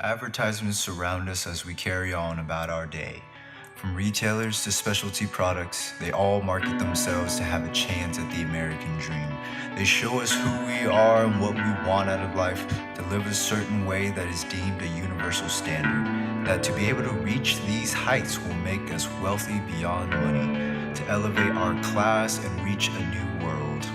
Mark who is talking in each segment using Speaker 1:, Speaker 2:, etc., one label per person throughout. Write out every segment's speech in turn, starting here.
Speaker 1: Advertisements surround us as we carry on about our day. From retailers to specialty products, they all market themselves to have a chance at the American dream. They show us who we are and what we want out of life to live a certain way that is deemed a universal standard. That to be able to reach these heights will make us wealthy beyond money, to elevate our class and reach a new world.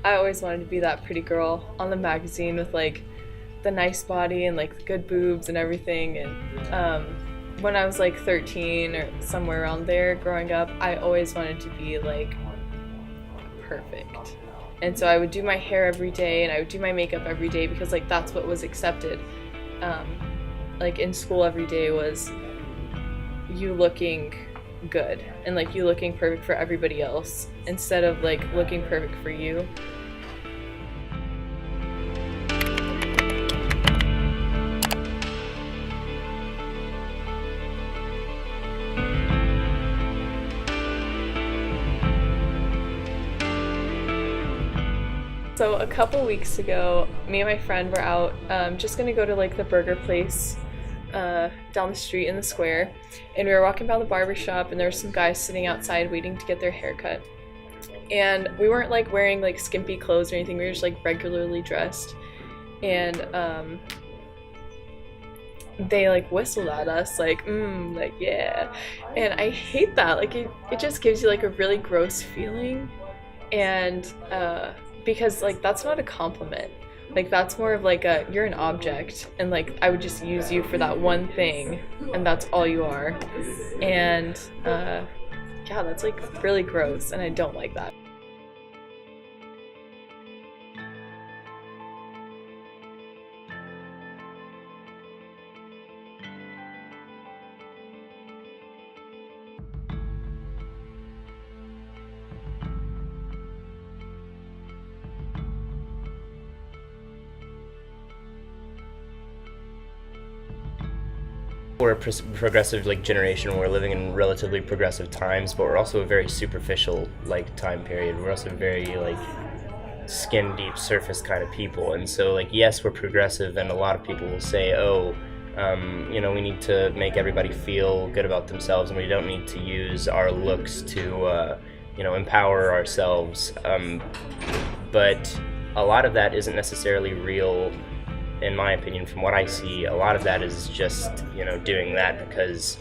Speaker 2: I always wanted to be that pretty girl on the magazine with like the nice body and like the good boobs and everything. And when I was like 13 or somewhere around there growing up, I always wanted to be like perfect. And so I would do my hair every day and I would do my makeup every day because like that's what was accepted. Um, like in school every day was you looking good and like you looking perfect for everybody else instead of like looking perfect for you. So a couple weeks ago, me and my friend were out just gonna go to like the burger place down the street in the square, and we were walking by the barber shop, and there were some guys sitting outside waiting to get their hair cut. And we weren't like wearing like skimpy clothes or anything. We were just like regularly dressed, and they like whistled at us like yeah, and I hate that. Like it just gives you like a really gross feeling, and because like that's not a compliment. Like that's more of like a you're an object, and like I would just use you for that one thing, and that's all you are. And yeah, that's like really gross, and I don't like that.
Speaker 3: We're a progressive like generation. We're living in relatively progressive times, but we're also a very superficial like time period. We're also very like skin deep surface kind of people, and so like yes, we're progressive, and a lot of people will say, oh, we need to make everybody feel good about themselves, and we don't need to use our looks to empower ourselves. But a lot of that isn't necessarily real, in my opinion. From what I see, a lot of that is just doing that because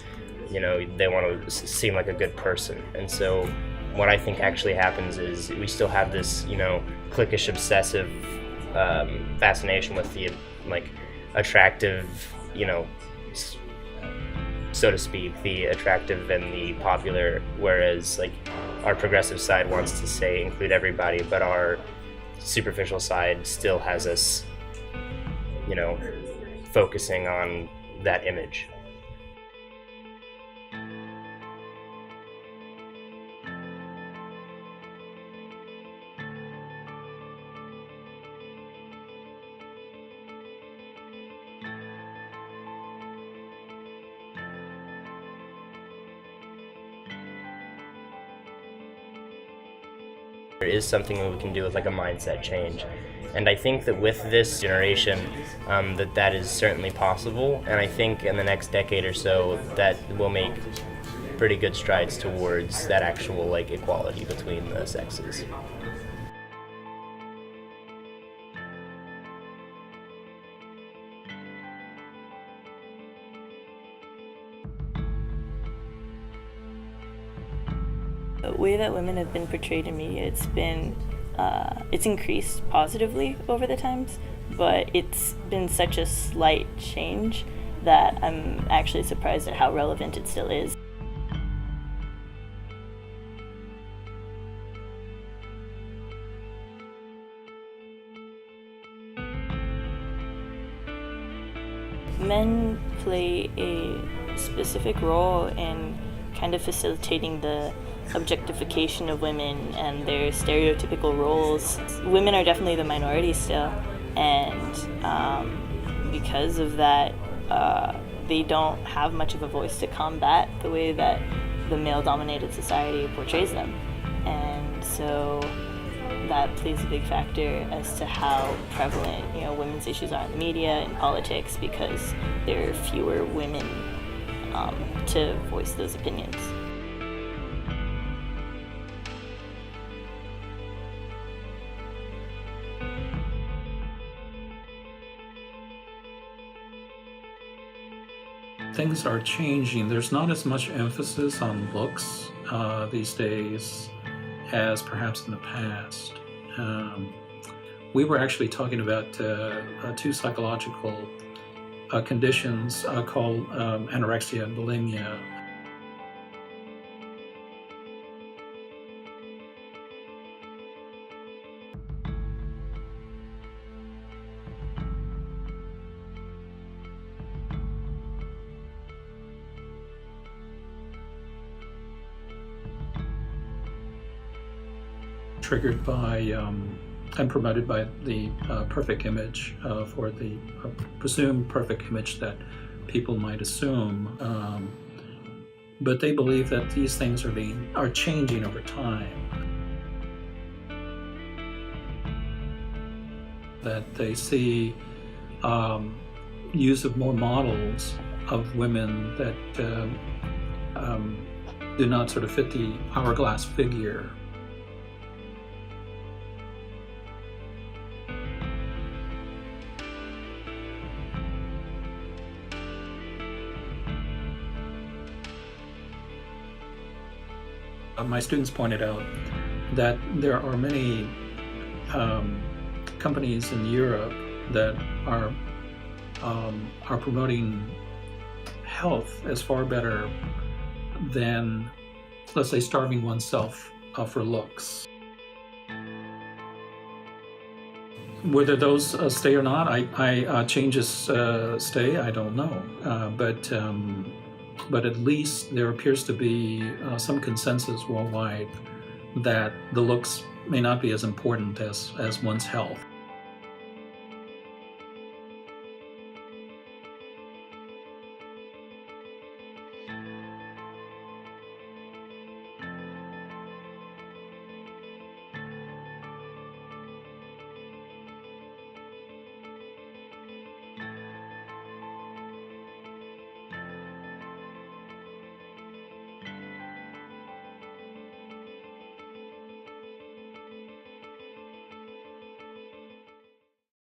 Speaker 3: they want to seem like a good person. And so what I think actually happens is we still have this cliquish obsessive fascination with the like attractive, so to speak, the attractive and the popular, whereas like our progressive side wants to say include everybody, but our superficial side still has us focusing on that image. There is something that we can do with like a mindset change. And I think that with this generation, that is certainly possible. And I think in the next decade or so, that will make pretty good strides towards that actual like equality between the sexes.
Speaker 4: The way that women have been portrayed in media, it's increased positively over the times, but it's been such a slight change that I'm actually surprised at how relevant it still is. Men play a specific role in kind of facilitating the objectification of women and their stereotypical roles. Women are definitely the minority still, and because of that, they don't have much of a voice to combat the way that the male-dominated society portrays them. And so that plays a big factor as to how prevalent, women's issues are in the media and politics, because there are fewer women to voice those opinions.
Speaker 5: Things are changing. There's not as much emphasis on looks these days as perhaps in the past. We were actually talking about two psychological conditions called anorexia and bulimia. Triggered by and promoted by the perfect image, or the presumed perfect image that people might assume. But they believe that these things are changing over time. That they see use of more models of women that do not sort of fit the hourglass figure. My students pointed out that there are many companies in Europe that are promoting health as far better than, let's say, starving oneself for looks. Whether those stay or not, changes stay, I don't know. But at least there appears to be some consensus worldwide that the looks may not be as important as one's health.